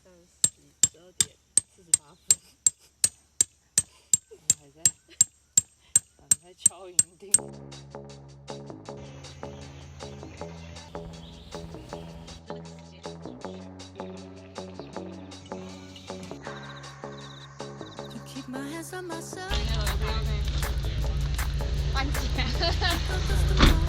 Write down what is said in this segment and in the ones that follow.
12:48，我们还在敲营地。关机。我不知道什么原因。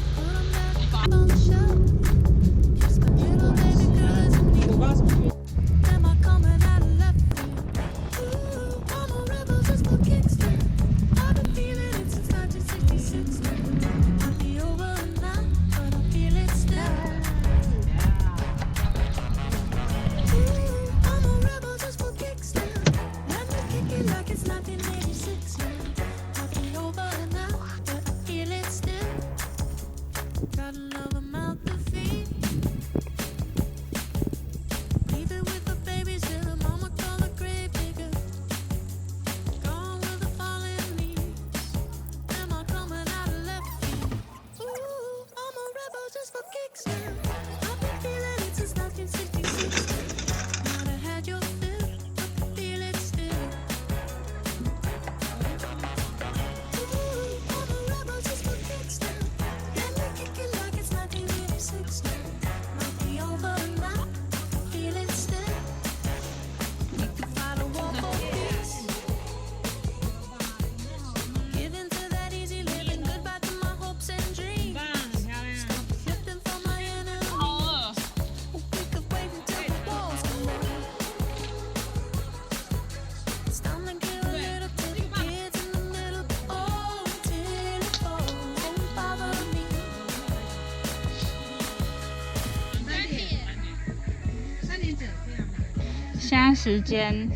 现在时间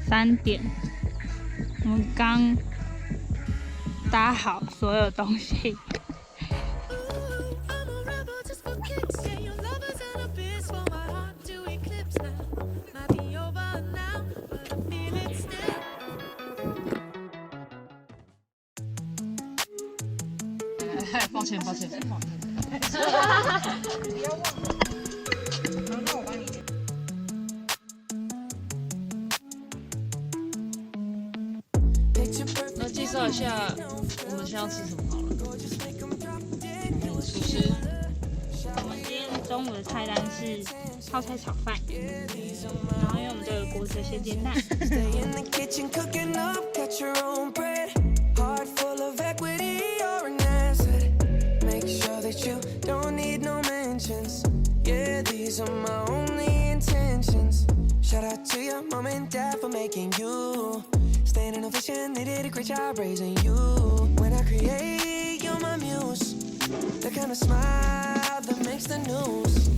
3点，我们刚搭好所有东西。抱歉。不要忘了。那我帮你。那介绍一下我们现在要吃什么好了。厨师，我们今天中午的菜单是泡菜炒饭，然后用我们这个锅子先煎蛋。Shout out to your mom and dad for making you. Staying in a vision, they did a great job raising you. When I create, you're my muse. The kind of smile that makes the news.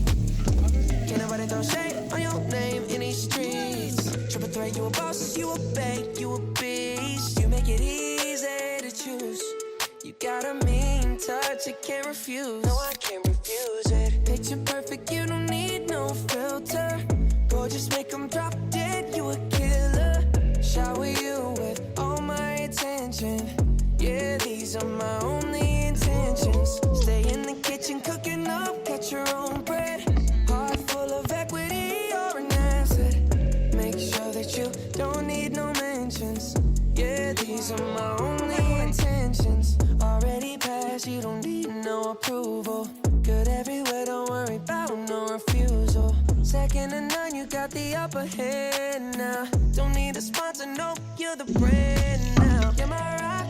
Can't nobody throw shade on your name in these streets. Triple threat, you a boss, you a bank, you a beast. You make it easy to choose. You got a mean touch, you can't refuse. No, I can't refuse it. Picture perfect, you don't need no filter. Just make them drop dead, you a killer. Shower you with all my attention. Yeah, these are my only intentions. Stay in the kitchen, cooking up, catch your own bread. Heart full of equity, you're an asset. Make sure that you don't need no mentions. Yeah, these are my only intentions. Already passed, you don't need no approval. Good everywhere, don't worry about no refusal. Second to none, you got the upper hand now. Don't need a sponsor, no, you're the brand now. You're my rock,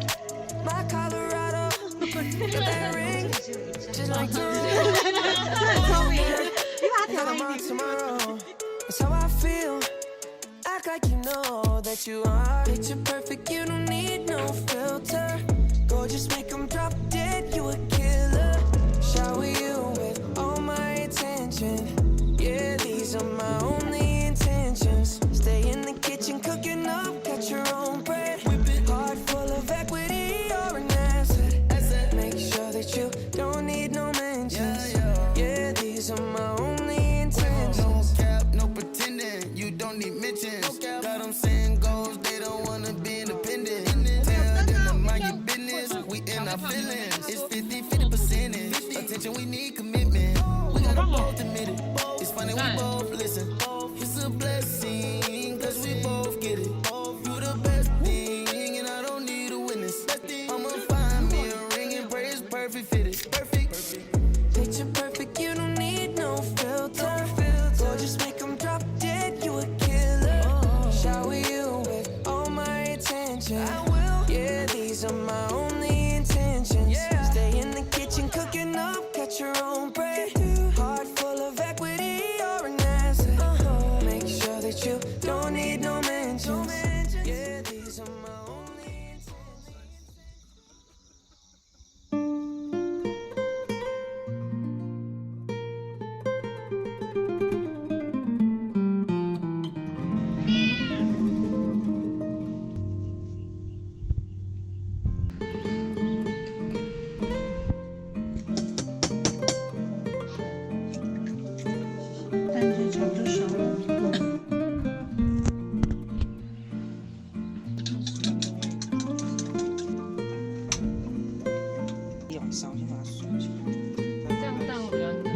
my Colorado. Got that ring, just like you. I'm on tomorrow. That's how I feel. Act like you know that you are. Picture perfect, you don't need no filter. Gorgeous, make them drop dead, you a killer. Shower you with all my attention. Yeah, these are my only intentions. Stay in the kitchen, cooking up, catch your own bread. Heart full of equity, you're an asset. Make sure that you don't need no mentions. Yeah, these are my only intentions. No cap, no pretending, you don't need mentions. Got them saying goals, they don't wanna be independent. Tell them to mind your business, we in our feelings. It's 50% attention, we need commitment. We got them both admitted. It's funny, we both listen. It's a blessing. 用烧先把它锁起来。这样蛋会比较嫩。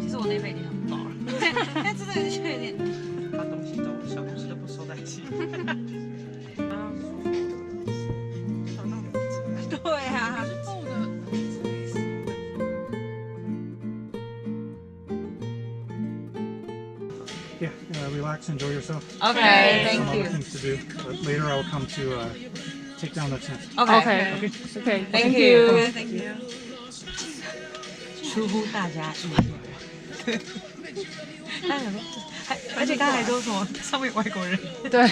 其实我那杯已经很饱了，但真的有点。把小东西都不收在一起。对啊。Yeah, relax, enjoy yourself. Okay, Some thank other you. things to do. But later I will come to take down the tent. Okay, Okay, thank you. 出乎大家意料。他想说，而且刚才还说什么上面有外国人。对。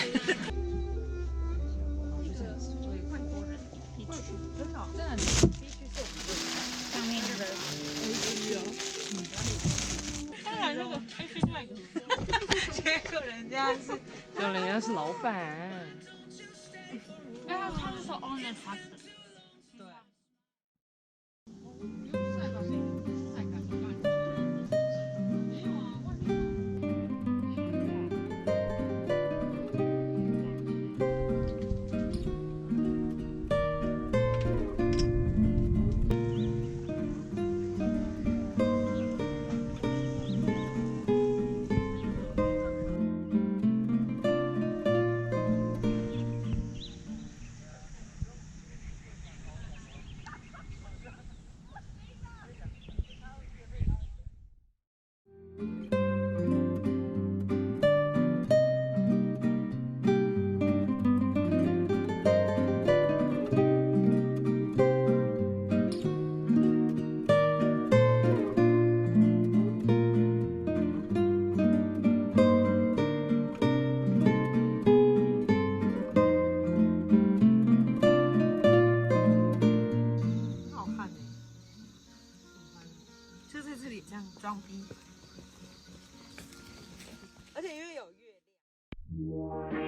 结果人家是，就人家是老板。他是说 owner 他的。对。这样装逼，而且因为有月亮。